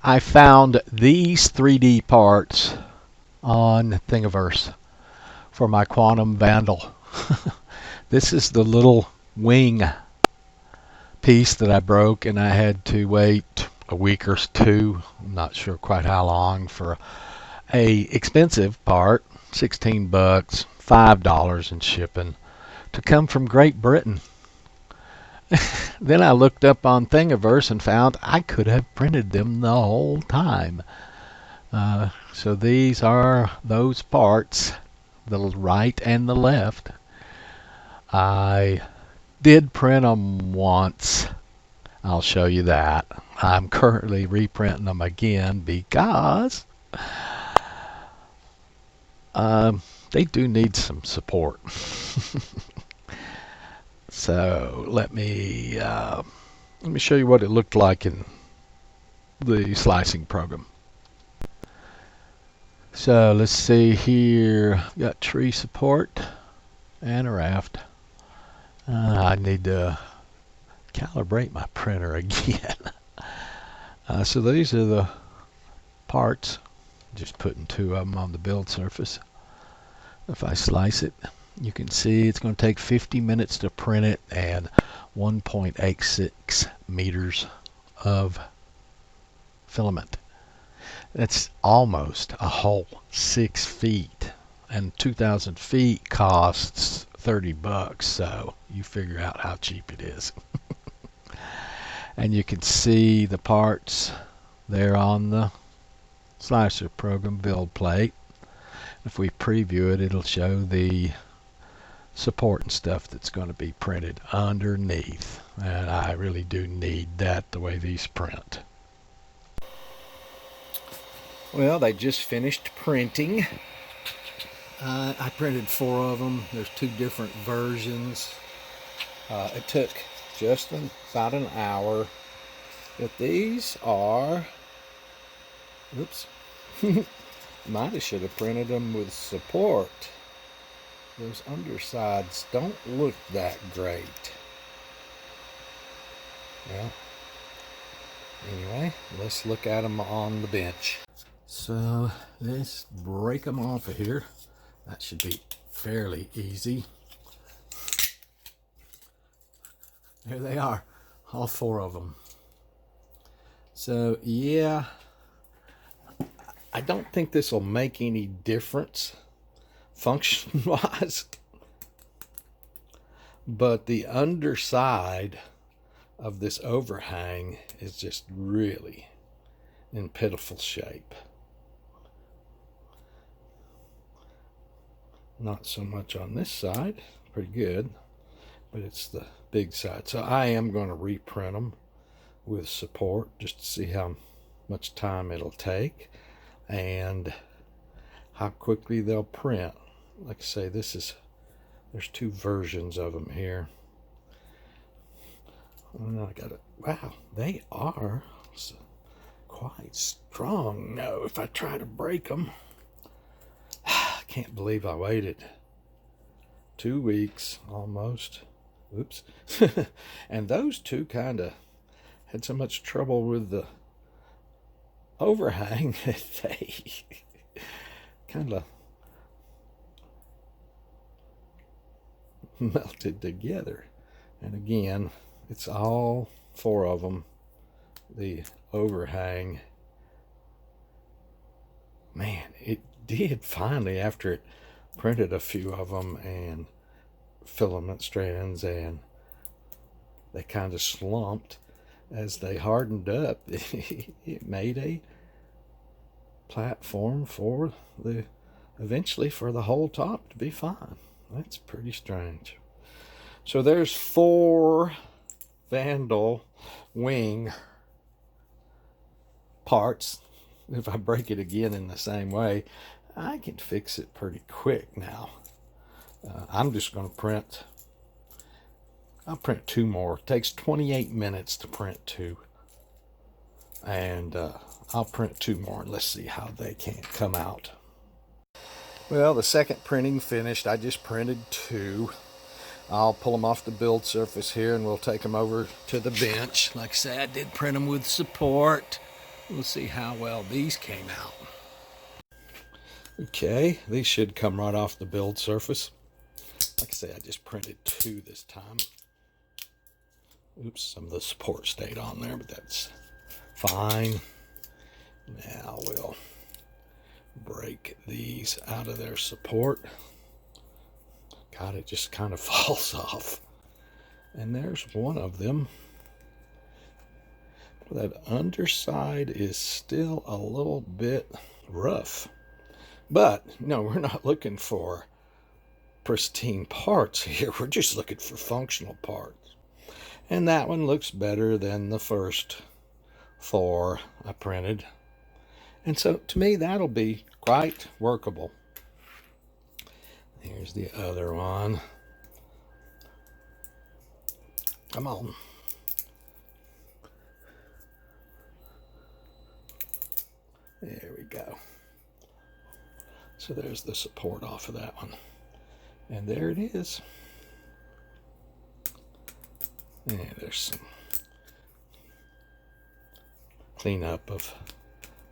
I found these 3D parts on Thingiverse for my Quantum Vandal. This is the little wing piece that I broke, and I had to wait a week or two, I'm not sure quite how long, for a expensive part, 16 bucks, $5 in shipping, to come from Great Britain. Then I looked up on Thingiverse and found I could have printed them the whole time. So these are those parts, the right and the left. I did print them once. I'll show you that. I'm currently reprinting them again because they do need some support. So let me show you what it looked like in the slicing program. So let's see here. Got tree support and a raft. I need to calibrate my printer again. So these are the parts. Just putting two of them on the build surface. If I slice it, you can see it's going to take 50 minutes to print it and 1.86 meters of filament. That's almost a whole 6 feet, and 2,000 feet costs 30 bucks, so you figure out how cheap it is. And you can see the parts there on the slicer program build plate. If we preview it, it'll show the support and stuff that's going to be printed underneath, and I really do need that the way these print. Well, they just finished printing. I printed 4 of them. There's 2 different versions. It took just about an hour, but these are, oops, might have should have printed them with support. Those undersides don't look that great. Well, anyway, let's look at them on the bench. So let's break them off of here. That should be fairly easy. There they are, all 4 of them. So yeah, I don't think this will make any difference function wise, but the underside of this overhang is just really in pitiful shape. Not so much on this side, pretty good, but it's the big side. So I am going to reprint them with support just to see how much time it'll take and how quickly they'll print. Like I say, there's 2 versions of them here. And I got it. Wow, they are quite strong. No, if I try to break them, I can't believe I waited 2 weeks almost. Oops. And those 2 kind of had so much trouble with the overhang that they kind of melted together. And again, it's all 4 of them. The overhang, man, it did finally, after it printed a few of them and filament strands, and they kind of slumped as they hardened up. It made a platform for the eventually for the whole top to be fine. That's pretty strange. So there's 4 Vandal wing parts. If I break it again in the same way, I can fix it pretty quick now. I'm just going to print. I'll print 2 more. It takes 28 minutes to print 2. And I'll print 2 more and let's see how they can come out. Well, the second printing finished. I just printed 2. I'll pull them off the build surface here and we'll take them over to the bench. Like I said, I did print them with support. Let's see how well these came out. Okay, these should come right off the build surface. Like I say, I just printed 2 this time. Oops, some of the support stayed on there, but that's fine. Now we'll break these out of their support. God, it just kind of falls off. And there's one of them. That underside is still a little bit rough. But, no, we're not looking for pristine parts here. We're just looking for functional parts. And that one looks better than the first 4 I printed. And so, to me, that'll be quite workable. Here's the other one. Come on. There we go. So there's the support off of that one. And there it is. And there's some cleanup of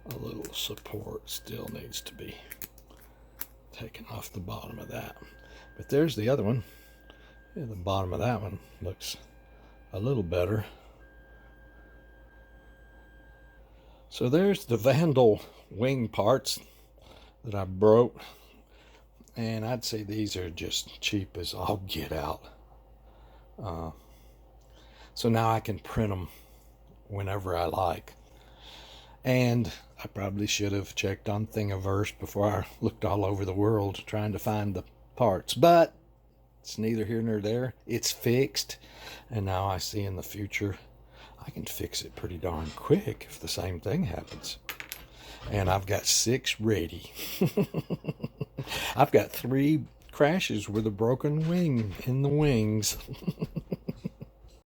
a little support still needs to be taken off the bottom of that. But there's the other one. Yeah, the bottom of that one looks a little better. So there's the Vandal wing parts that I broke. And I'd say these are just cheap as all get out. So now I can print them whenever I like. And I probably should have checked on Thingiverse before I looked all over the world trying to find the parts. But it's neither here nor there. It's fixed. And now I see in the future I can fix it pretty darn quick if the same thing happens. And I've got 6 ready. I've got 3 crashes with a broken wing in the wings.